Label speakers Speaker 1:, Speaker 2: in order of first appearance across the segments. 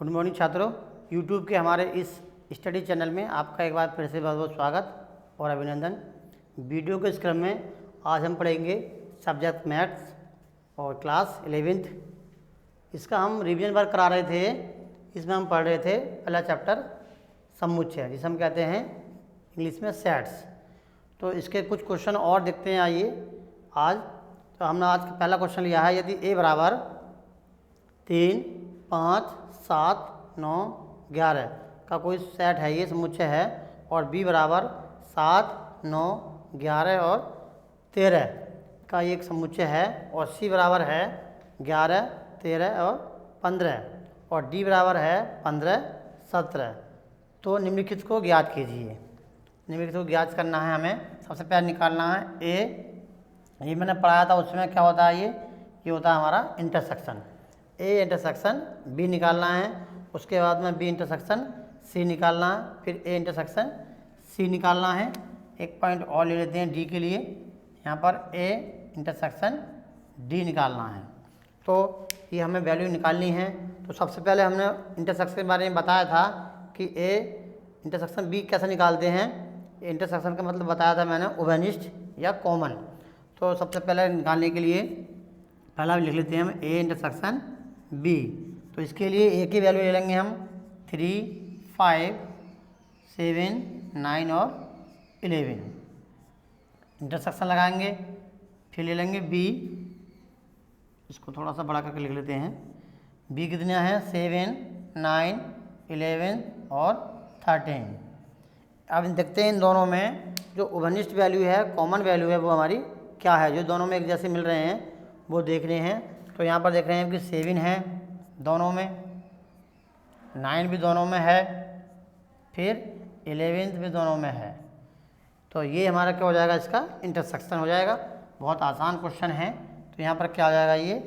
Speaker 1: Good morning छात्रों, YouTube के हमारे इस स्टडी चैनल में आपका एक बार फिर से बहुत बहुत स्वागत और अभिनंदन। वीडियो के इस क्रम में आज हम पढ़ेंगे सब्जेक्ट मैथ्स और क्लास 11th। इसका हम रिवीजन वर्क करा रहे थे। इसमें हम पढ़ रहे थे पहला चैप्टर समुच्चय, जिसे हम कहते हैं इंग्लिश में सेट्स। तो इसके कुछ क्वेश्चन और देखते हैं। आइए आज तो हमने आज का पहला क्वेश्चन लिया है, यदि ए बराबर 3, 5, 7, 9, 11 का कोई सेट है, ये समुच्चय है, और बी बराबर 7, 9, 11 और 13 का ये एक समुच्चय है, और सी बराबर है 11, 13 और 15, और डी बराबर है 15, 17। तो निम्नलिखित को ज्ञात कीजिए। निम्नलिखित को ज्ञात करना है हमें। सबसे पहले निकालना है ए। ये मैंने पढ़ाया था, उसमें क्या होता है, ये होता है हमारा इंटरसेक्शन। ए इंटरसेक्शन बी निकालना है, उसके बाद में बी इंटरसेक्शन सी निकालना है, फिर ए इंटरसेक्शन सी निकालना है। एक पॉइंट और ले लेते हैं डी के लिए। यहाँ पर ए इंटरसेक्शन डी निकालना है। तो ये हमें वैल्यू निकालनी है। तो सबसे पहले हमने इंटरसेक्शन के बारे में बताया था कि ए इंटरसेक्शन बी कैसे निकालते हैं। इंटरसेक्शन का मतलब बताया था मैंने, उभयनिष्ठ या कॉमन। तो सबसे पहले निकालने के लिए पहला लिख लेते हैं हम ए इंटरसेक्शन बी। तो इसके लिए ए की वैल्यू ले लेंगे हम 3, 5, 7, 9 और 11। इंटरसेक्शन लगाएंगे, फिर ले लेंगे बी। इसको थोड़ा सा बड़ा करके लिख लेते हैं। बी कितना है 7, 9, 11 और 13। अब देखते हैं इन दोनों में जो उभयनिष्ठ वैल्यू है, कॉमन वैल्यू है, वो हमारी क्या है। जो दोनों में एक जैसे मिल रहे हैं वो देख रहे हैं। तो यहाँ पर देख रहे हैं कि 7 है दोनों में, 9 भी दोनों में है, फिर 11 भी दोनों में है। तो ये हमारा क्या हो जाएगा, इसका इंटरसेक्शन हो जाएगा। बहुत आसान क्वेश्चन है। तो यहाँ पर क्या हो जाएगा, ये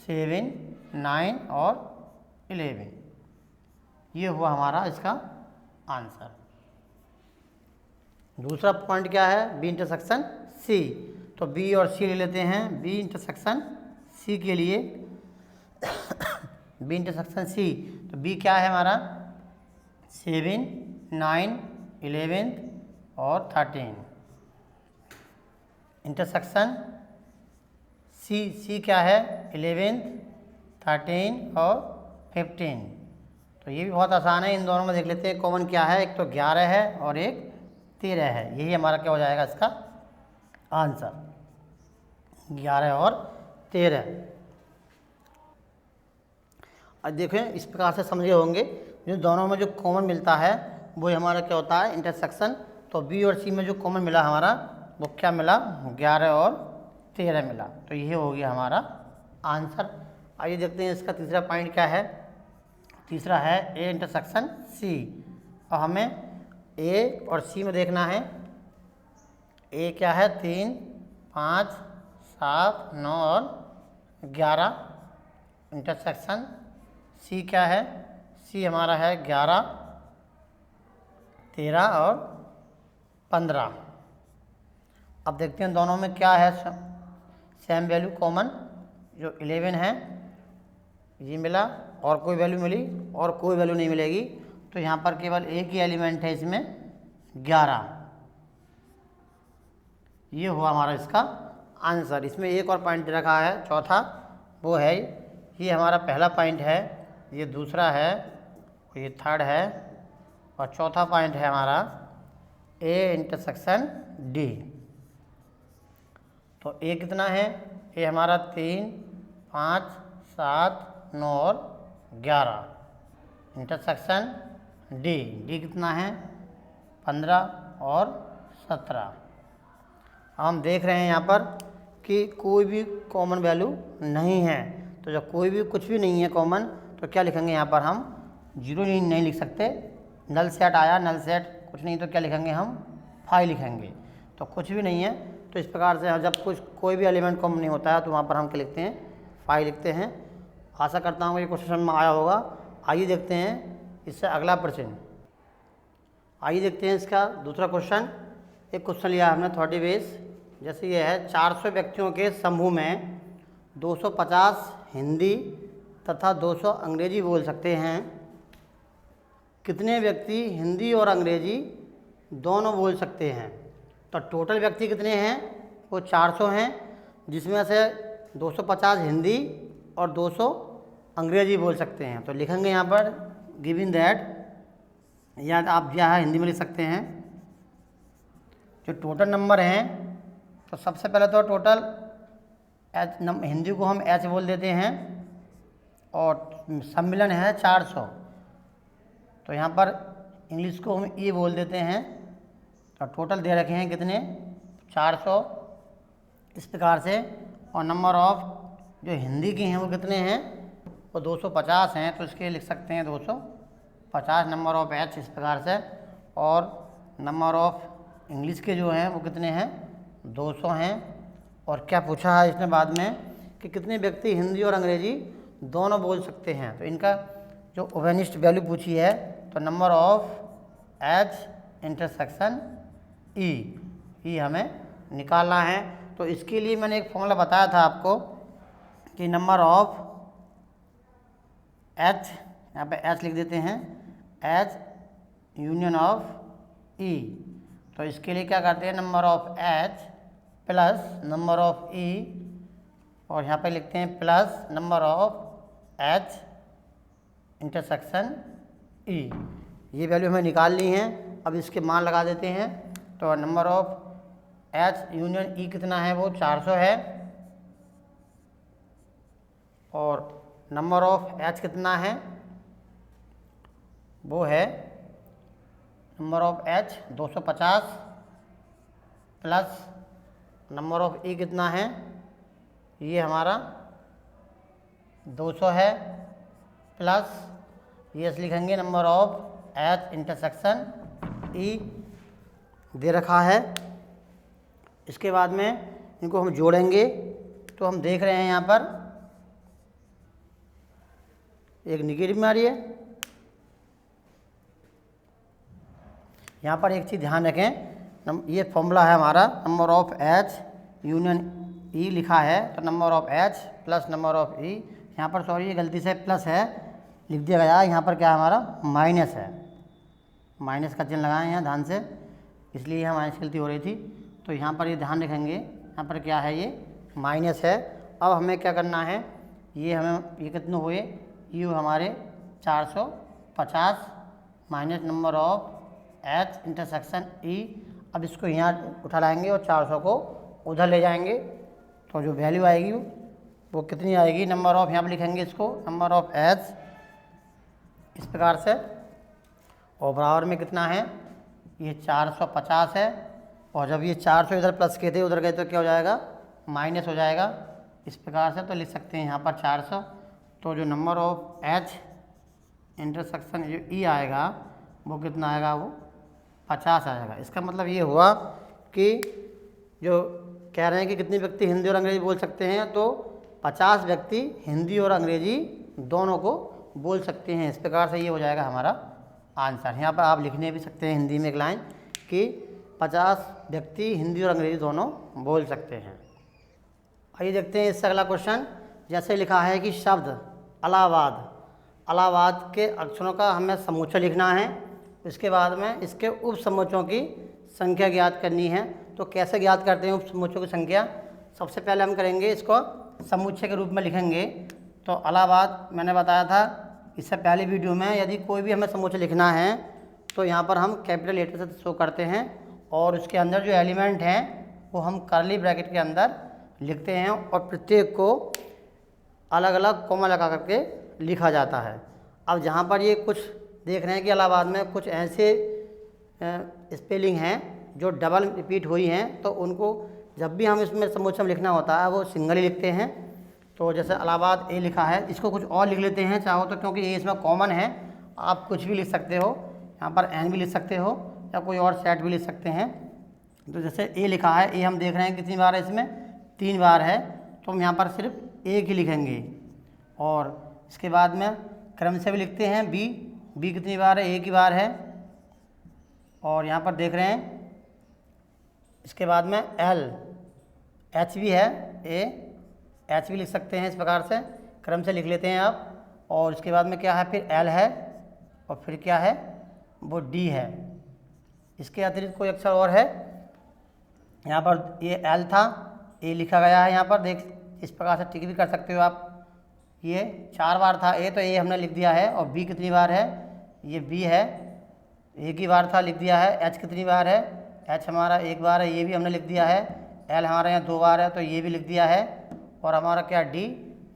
Speaker 1: 7, 9 और 11। ये हुआ हमारा इसका आंसर। दूसरा पॉइंट क्या है, बी इंटरसेक्शन सी। तो बी और सी ले लेते हैं। बी इंटरसेक्शन सी के लिए बी इंटरसेक्शन सी, तो बी क्या है हमारा 7, 9, 11 और 13। इंटरसेक्शन सी क्या है 11, 13 और 15। तो ये भी बहुत आसान है। इन दोनों में देख लेते हैं कॉमन क्या है। एक तो 11 है और एक 13 है। यही हमारा क्या हो जाएगा इसका आंसर, 11 और 13। अब देखें, इस प्रकार से समझे होंगे, जो दोनों में जो कॉमन मिलता है वो हमारा क्या होता है, इंटरसेक्शन। तो बी और सी में जो कॉमन मिला हमारा, वो क्या मिला, 11 और 13 मिला। तो ये हो गया हमारा आंसर। आइए देखते हैं इसका तीसरा पॉइंट क्या है। तीसरा है ए इंटरसेक्शन सी। और हमें ए और सी में देखना है। ए क्या है 3, 5, 7, 9 और 11। इंटरसेक्शन सी क्या है, सी हमारा है 11, 13 और 15। अब देखते हैं दोनों में क्या है सेम वैल्यू कॉमन। जो 11 है ये मिला, और कोई वैल्यू मिली और कोई वैल्यू नहीं मिलेगी। तो यहाँ पर केवल एक ही एलिमेंट है इसमें 11। ये हुआ हमारा इसका आंसर। इसमें एक और पॉइंट रखा है चौथा, वो है ये हमारा पहला पॉइंट है, ये दूसरा है, ये थर्ड है, और चौथा पॉइंट है हमारा ए इंटरसेक्शन डी। तो ए कितना है, ए हमारा 3, 5, 7, 9 और 11। इंटरसेक्शन डी कितना है 15 और 17। हम देख रहे हैं यहाँ पर कि कोई भी कॉमन वैल्यू नहीं है। तो जब कोई भी कुछ भी नहीं है कॉमन, तो क्या लिखेंगे यहाँ पर हम 0 नहीं लिख सकते। नल सेट आया, नल सेट कुछ नहीं, तो क्या लिखेंगे हम 5 लिखेंगे। तो कुछ भी नहीं है। तो इस प्रकार से जब कोई भी एलिमेंट कॉमन नहीं होता है, तो वहाँ पर हम क्या लिखते हैं, 5 लिखते हैं। आशा करता हूँ ये क्वेश्चन में आया होगा। आइए देखते हैं इससे अगला प्रश्न। आइए देखते हैं इसका दूसरा क्वेश्चन। एक क्वेश्चन लिया हमने 30 बेस। जैसे ये है, 400 व्यक्तियों के समूह में 250 हिंदी तथा 200 अंग्रेजी बोल सकते हैं। कितने व्यक्ति हिंदी और अंग्रेजी दोनों बोल सकते हैं? तो टोटल व्यक्ति कितने हैं? वो 400 हैं, जिसमें से 250 हिंदी और 200 अंग्रेजी बोल सकते हैं। तो लिखेंगे यहाँ पर गिवन दैट, या आप यहाँ हिंदी में लिख सकते हैं, जो टोटल नंबर हैं, तो सबसे पहले तो टोटल एच हिंदी को हम एच बोल देते हैं और सम्मिलन है 400, तो यहाँ पर इंग्लिश को हम ई बोल देते हैं। तो टोटल दे रखे हैं कितने? 400 इस प्रकार से। और नंबर ऑफ जो हिंदी के हैं वो कितने हैं? वो 250 हैं, तो इसके लिख सकते हैं 250 नंबर ऑफ एच इस प्रकार से। और नंबर ऑफ इंग्लिश के जो हैं वो कितने हैं? 200 हैं। और क्या पूछा है इसने बाद में कि कितने व्यक्ति हिंदी और अंग्रेजी दोनों बोल सकते हैं? तो इनका जो ओवेनिस्ट वैल्यू पूछी है, तो नंबर ऑफ एच इंटरसेक्शन ई हमें निकालना है। तो इसके लिए मैंने एक फॉर्मूला बताया था आपको कि नंबर ऑफ एच, यहाँ पे एच लिख देते हैं, एच यूनियन ऑफ ई। तो इसके लिए क्या करते हैं? Number of H plus number of E, और यहाँ पे लिखते हैं plus number of H intersection E. ये वैल्यू हमें निकाल ली है। अब इसके मान लगा देते हैं। तो नंबर ऑफ एच यूनियन ई कितना है? वो 400 है। और नंबर ऑफ एच कितना है? वो है number of H 250 plus number of E कितना है? ये हमारा 200 है, प्लस ये लिखेंगे number of H intersection E दे रखा है। इसके बाद में इनको हम जोड़ेंगे, तो हम देख रहे हैं यहाँ पर एक निगेटिव में आ रही है। यहाँ पर एक चीज़ ध्यान रखें, ये फॉर्मूला है हमारा, number of H union E लिखा है, तो number of H plus number of E. यहाँ पर सॉरी ये गलती से प्लस है, लिख दिया गया। यहाँ पर क्या हमारा माइनस है, माइनस का चिन्ह लगाएं यहाँ ध्यान से, इसलिए यहाँ माइनस गलती हो रही थी। तो यहाँ पर ये ध्यान रखेंगे, यहाँ पर क्या है? ये माइनस है। अब हमें क्या करना है? ये हमें ये कितने हुए? ये हमारे 450 minus number of H intersection ई। अब इसको यहाँ उठा लाएंगे और 400 को उधर ले जाएंगे, तो जो वैल्यू आएगी वो कितनी आएगी? नंबर ऑफ, यहाँ पर लिखेंगे इसको नंबर ऑफ एच इस प्रकार से, और बराबर में कितना है? ये 450 है। और जब ये 400 इधर प्लस के थे उधर गए तो क्या हो जाएगा? माइनस हो जाएगा इस प्रकार से। तो लिख सकते हैं यहाँ पर 400। तो जो नंबर ऑफ एच इंटरसेक्शन जो ई आएगा वो कितना आएगा? वो 50 आएगा। इसका मतलब ये हुआ कि जो कह रहे हैं कि कितने व्यक्ति हिंदी और अंग्रेजी बोल सकते हैं, तो 50 व्यक्ति हिंदी और अंग्रेजी दोनों को बोल सकते हैं। इस प्रकार से ये हो जाएगा हमारा आंसर। यहाँ पर आप लिखने भी सकते हैं हिंदी में एक लाइन कि 50 व्यक्ति हिंदी और अंग्रेजी दोनों बोल सकते हैं। आइए देखते हैं इससे अगला क्वेश्चन। जैसे लिखा है कि शब्द इलाहाबाद, इलाहाबाद के अक्षरों का हमें समूचा लिखना है, इसके बाद में इसके उप समूचों की संख्या ज्ञात करनी है। तो कैसे ज्ञात करते हैं उप समूचों की संख्या? सबसे पहले हम करेंगे इसको समुच्चय के रूप में लिखेंगे। तो इलाहाबाद मैंने बताया था इससे पहले वीडियो में, यदि कोई भी हमें समुच्चय लिखना है तो यहाँ पर हम कैपिटल लेटर से शो करते हैं, और उसके अंदर जो एलिमेंट हैं वो हम कर्ली ब्रैकेट के अंदर लिखते हैं, और प्रत्येक को अलग अलग कॉमा लगा करके लिखा जाता है। अब जहाँ पर ये कुछ देख रहे हैं कि इलाहाबाद में कुछ ऐसे स्पेलिंग हैं जो डबल रिपीट हुई हैं, तो उनको जब भी हम इसमें समुच्चय लिखना होता है वो सिंगल ही लिखते हैं। तो जैसे इलाहाबाद ए लिखा है, इसको कुछ और लिख लेते हैं चाहो तो, क्योंकि ये इसमें कॉमन है। आप कुछ भी लिख सकते हो, यहाँ पर एन भी लिख सकते हो या कोई और सेट भी लिख सकते हैं। तो जैसे ए लिखा है, ए हम देख रहे हैं कितनी बार है इसमें? 3 बार है, तो हम यहाँ पर सिर्फ एक ही लिखेंगे। और इसके बाद में क्रम से भी लिखते हैं बी कितनी बार है? एक ही बार है। और यहाँ पर देख रहे हैं इसके बाद में एच भी है, एच भी लिख सकते हैं इस प्रकार से, क्रम से लिख लेते हैं आप। और इसके बाद में क्या है? फिर एल है, और फिर क्या है? वो डी है। इसके अतिरिक्त कोई अक्षर और है? यहाँ पर ये एल था, ए लिखा गया है यहाँ पर, देख इस प्रकार से टिक भी कर सकते हो आप। ये 4 बार था ए, तो ए हमने लिख दिया है। और बी कितनी बार है? ये बी है, एक ही बार था, लिख दिया है। एच कितनी बार है? एच हमारा 1 बार है, ये भी हमने लिख दिया है। एल हमारे यहाँ 2 बार है, तो ये भी लिख दिया है। और हमारा क्या डी,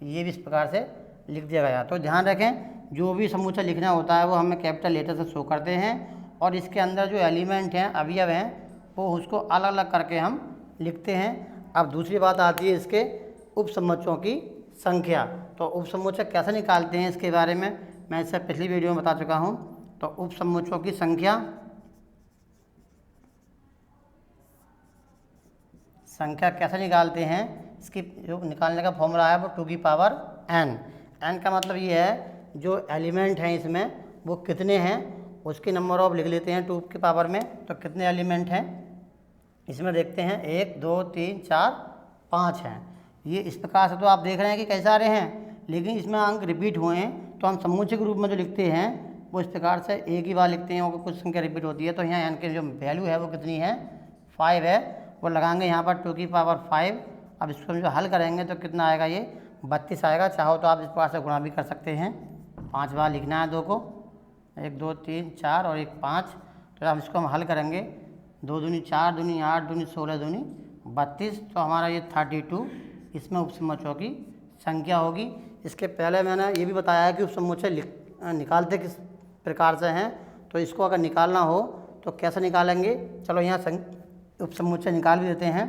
Speaker 1: ये भी इस प्रकार से लिख दिया गया। तो ध्यान रखें, जो भी समूचा लिखना होता है वो हमें कैपिटल लेटर से शो करते हैं, और इसके अंदर जो एलिमेंट हैं, अवयव हैं, वो उसको अलग अलग करके हम लिखते हैं। अब दूसरी बात आती है इसके उपसमुच्चयों की संख्या। तो उपसमुच्चय कैसे निकालते हैं इसके बारे में मैं इससे पिछली वीडियो में बता चुका हूँ। तो उपसमुच्चयों की संख्या कैसे निकालते हैं, इसकी जो निकालने का फॉर्मूला है वो 2 की पावर n। n का मतलब ये है जो एलिमेंट हैं इसमें वो कितने हैं, उसकी नंबर ऑफ लिख लेते हैं 2 की पावर में। तो कितने एलिमेंट हैं इसमें देखते हैं, 1 2 3 4 5 हैं। ये इस प्रकार से तो आप देख रहे हैं कि कई सारे हैं, लेकिन इसमें अंक रिपीट हुए हैं। तो हम समुच्चय के रूप में जो लिखते हैं वो इस प्रकार से एक ही बार लिखते हैं, और कुछ संख्या रिपीट होती है। तो यहाँ n की जो वैल्यू है वो कितनी है? 5 है। वो लगाएंगे यहाँ पर 2 की पावर 5। अब इसको हम जो हल करेंगे तो कितना आएगा? ये 32 आएगा। चाहो तो आप इस प्रकार से गुणा भी कर सकते हैं। 5 बार लिखना है 2 को, 1 2 3 4 और 1 5। तो अब इसको हम हल करेंगे, 2 दूनी 4 दूनी 8 दूनी 16 दूनी 32। तो हमारा ये 32 इसमें उपसमुच्चयों की संख्या होगी। इसके पहले मैंने ये भी बताया है कि उपसमुच्चय निकालते किस प्रकार से हैं। तो इसको अगर निकालना हो तो कैसे निकालेंगे, चलो यहाँ उपसमुच्चय निकाल भी देते हैं।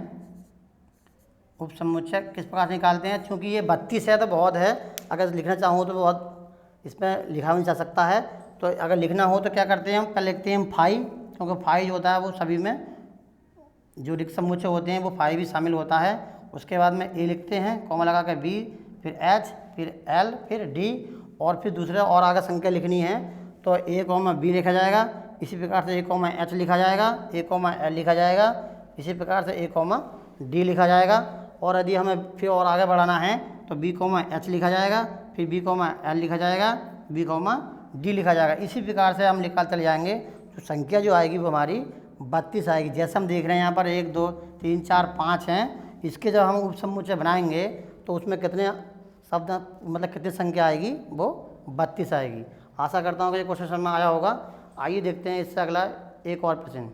Speaker 1: उपसमुच्चय किस प्रकार से निकालते हैं, क्योंकि ये 32 है तो बहुत है, अगर लिखना चाहूँ तो बहुत इसमें लिखा भी जा सकता है। तो अगर लिखना हो तो क्या करते हैं हम, पहले लिखते हैं 5, क्योंकि 5 जो होता है वो सभी में जो रिक्त समुच्चय होते हैं वो 5 भी शामिल होता है। उसके बाद में ए लिखते हैं, कॉमा लगा कर बी, फिर एच, फिर एल, फिर डी, और फिर दूसरे और आगे संख्या लिखनी है तो ए कॉमा बी लिखा जाएगा। इसी प्रकार से ए कॉमा एच लिखा जाएगा, ए कॉमा एल लिखा जाएगा, इसी प्रकार से ए कॉमा डी लिखा जाएगा। और यदि हमें फिर और आगे बढ़ाना है तो बी कॉमा एच लिखा जाएगा, फिर बी कॉमा एल लिखा जाएगा, बी कॉमा डी लिखा जाएगा। इसी प्रकार से हम निकाल चले जाएंगे। तो संख्या जो आएगी वो हमारी 32 आएगी। जैसे हम देख रहे हैं यहाँ पर 1 2 3 4 5 हैं। इसके जब हम उपसमुच्चय बनाएंगे तो उसमें कितने शब्द, मतलब कितनी संख्या आएगी, वो 32 आएगी। आशा करता हूँ कि ये क्वेश्चन समझ में आया होगा। आइए देखते हैं इससे अगला एक और प्रश्न।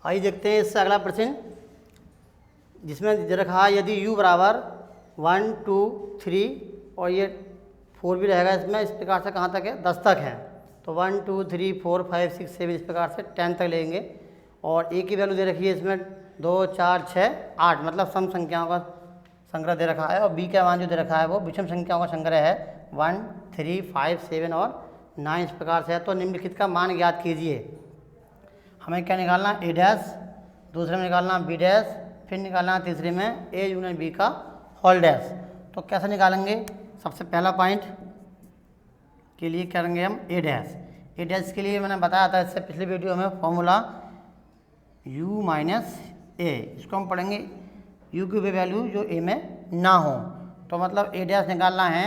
Speaker 1: आइए देखते हैं इससे अगला प्रश्न, जिसमें दे रखा है यदि u बराबर 1 2 3 और ये 4 भी रहेगा इसमें, इस प्रकार से कहाँ तक है? 10 तक है। तो 1 2 3 4 5 6 7 इस प्रकार से 10 तक लेंगे। और a की वैल्यू दे रखी है इसमें 2 4 6 8, मतलब सम संख्याओं का संग्रह दे रखा है। और b का मान जो दे रखा है वो विषम संख्याओं का संग्रह है, 1 3 5 7 और 9 इस प्रकार से है। तो निम्नलिखित का मान ज्ञात कीजिए। हमें क्या निकालना? a डैश, दूसरे में निकालना b डैश, फिर निकालना तीसरे में a यूनियन b का होल डैश। तो कैसे निकालेंगे? सबसे पहला पॉइंट के लिए करेंगे हम a डैश। a डैश के लिए मैंने बताया था इससे पिछली वीडियो में फॉर्मूला u माइनस a। इसको हम पढ़ेंगे u की वैल्यू जो a में ना हो। तो मतलब a डैश निकालना है,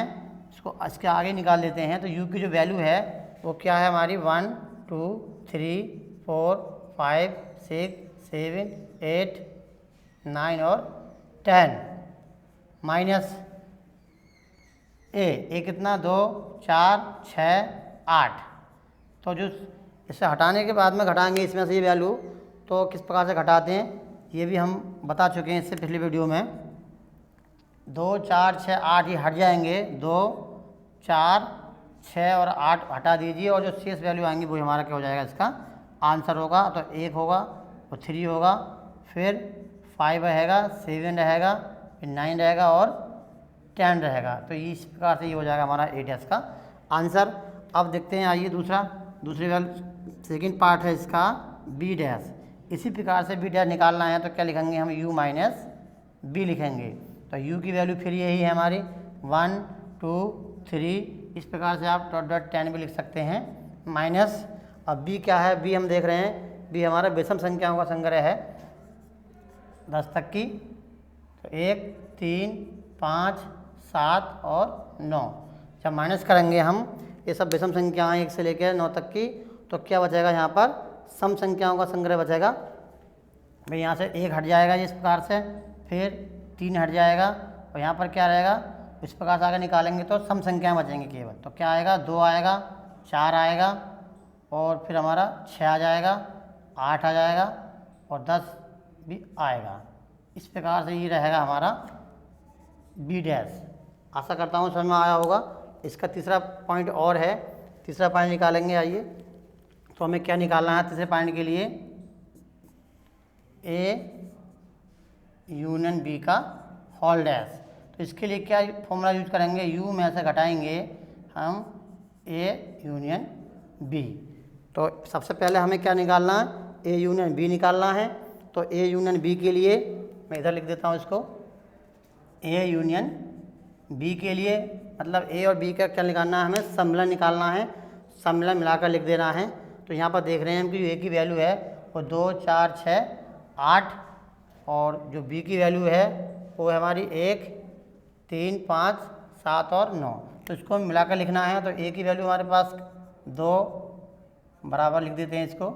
Speaker 1: इसको इसके आगे निकाल देते हैं। तो u की जो वैल्यू है वो क्या है हमारी? 1 2 3 4 5 6 7 8 9 और 10 माइनस ए कितना? 2 4 6 8। तो जो इसे हटाने के बाद में घटाएंगे इसमें से ये वैल्यू, तो किस प्रकार से घटाते हैं ये भी हम बता चुके हैं इससे पिछली वीडियो में। 2 4 6 8 ये हट जाएंगे, 2 4 6 और 8 हटा दीजिए, और जो शेष वैल्यू आएंगी वो हमारा क्या हो जाएगा? इसका आंसर होगा। तो 1 होगा, और 3 होगा, फिर 5 रहेगा, 7 रहेगा, फिर 9 रहेगा और 10 रहेगा। तो इस प्रकार से ये हो जाएगा हमारा ए डैश का आंसर। अब देखते हैं, आइए दूसरी वैल्यू सेकेंड पार्ट है इसका बी डैश। इसी प्रकार से बी डैश निकालना है तो क्या लिखेंगे हम? u माइनस बी लिखेंगे। तो u की वैल्यू फिर यही है हमारी 1 2 3, इस प्रकार से आप डॉट डॉट 10 भी लिख सकते हैं, माइनस। अब b क्या है? b हम देख रहे हैं, b हमारा विषम संख्याओं का संग्रह है 10 तक की। तो 1 3 5 7 और 9। जब माइनस करेंगे हम ये सब विषम संख्याएं 1 से लेकर 9 तक की। तो क्या बचेगा यहाँ पर, सम संख्याओं का संग्रह बचेगा। भाई यहाँ से 1 हट जाएगा इस प्रकार से, फिर 3 हट जाएगा और यहाँ पर क्या रहेगा, इस प्रकार से आगे निकालेंगे तो सम संख्याएं बचेंगी केवल। तो क्या आएगा, 2 आएगा, 4 आएगा और फिर हमारा 6 आ जाएगा, 8 आ जाएगा और 10 भी आएगा। इस प्रकार से ये रहेगा हमारा बी डैश। आशा करता हूँ समझ में आया होगा। इसका तीसरा पॉइंट और है, तीसरा पॉइंट निकालेंगे। आइए, तो हमें क्या निकालना है तीसरे पॉइंट के लिए, ए यूनियन बी का होल डैश। तो इसके लिए क्या फॉर्मूला यूज करेंगे, यू में से घटाएंगे हम ए यूनियन बी। तो सबसे पहले हमें क्या निकालना है, ए यूनियन बी निकालना है। तो ए यूनियन बी के लिए मैं इधर लिख देता हूँ इसको, ए यूनियन बी के लिए मतलब ए और बी का क्या निकालना है, हमें सम्मिलन निकालना है। सम्मिलन मिलाकर लिख देना है। तो यहाँ पर देख रहे हैं हम कि ए की वैल्यू है वो 2, 4, 6, 8 और जो बी की वैल्यू है वो है हमारी 1, 3, 5, 7 और 9। तो इसको मिलाकर लिखना है। तो ए की वैल्यू हमारे पास 2 बराबर लिख देते हैं इसको,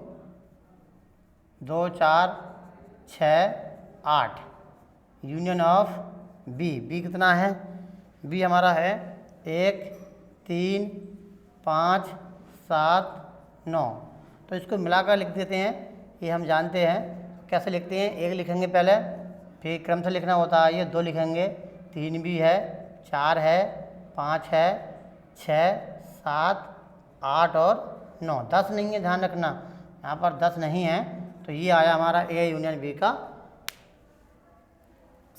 Speaker 1: 2, 4, 6, 8 यूनियन ऑफ बी। बी कितना है, बी हमारा है 1, 3, 5, 7, 9। तो इसको मिलाकर लिख देते हैं। ये हम जानते हैं कैसे लिखते हैं, 1 लिखेंगे पहले, फिर क्रम से लिखना होता है, ये 2 लिखेंगे, 3 भी है, 4 है, 5 है, 6, 7, 8 और 9। 10 नहीं है, ध्यान रखना यहाँ पर 10 नहीं है। तो ये आया हमारा ए यूनियन बी का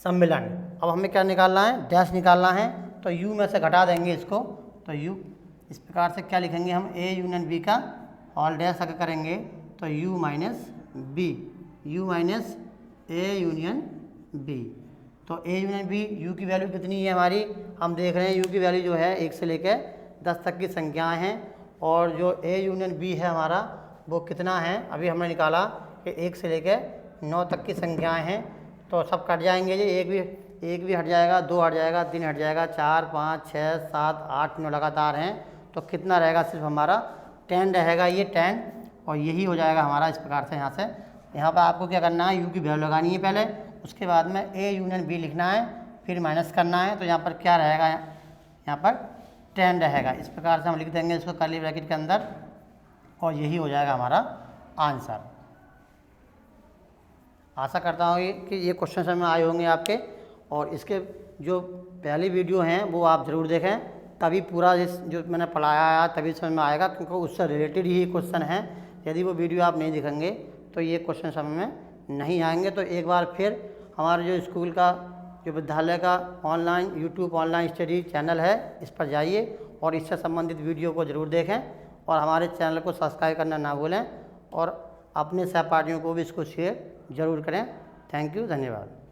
Speaker 1: सम्मिलन। अब हमें क्या निकालना है, डैश निकालना है। तो यू में से घटा देंगे इसको। तो यू इस प्रकार से क्या लिखेंगे हम, ए यूनियन बी का होल डैश अगर करेंगे तो U minus B, U minus A union B. तो ए यूनियन बी, यू की वैल्यू कितनी है हमारी, हम देख रहे हैं यू की वैल्यू जो है 1 से लेकर 10 तक की संख्याएं हैं। और जो ए यूनियन बी है हमारा वो कितना है, अभी हमने निकाला कि 1 से लेकर 9 तक की संख्याएं हैं। तो सब कट जाएंगे, ये एक भी हट जाएगा, 2 हट जाएगा, 3 हट जाएगा, 4, 5, 6, 7, 8, 9 लगातार हैं। तो कितना रहेगा, सिर्फ हमारा 10 रहेगा, ये 10। और यही हो जाएगा हमारा इस प्रकार से। यहाँ पर आपको क्या करना है, यू की वैल्यू लगानी है पहले, उसके बाद में ए यूनियन बी लिखना है, फिर माइनस करना है। तो यहाँ पर क्या रहेगा, यहाँ पर 10 रहेगा। इस प्रकार से हम लिख देंगे इसको कर्ली ब्रैकेट के अंदर और यही हो जाएगा हमारा आंसर। आशा करता हूँ कि ये क्वेश्चन समझ में आए होंगे आपके। और इसके जो पहली वीडियो हैं वो आप ज़रूर देखें, तभी पूरा इस जो मैंने पढ़ाया है तभी समझ में आएगा, क्योंकि उससे रिलेटेड ही क्वेश्चन है। यदि वो वीडियो आप नहीं दिखेंगे तो ये क्वेश्चन समझ में नहीं आएंगे। तो एक बार फिर हमारे जो स्कूल का जो विद्यालय का online YouTube online study channel है, इस पर जाइए और इससे संबंधित वीडियो को ज़रूर देखें और हमारे चैनल को सब्सक्राइब करना ना भूलें और अपने सहपाठियों को भी इसको शेयर ज़रूर करें। थैंक यू, धन्यवाद।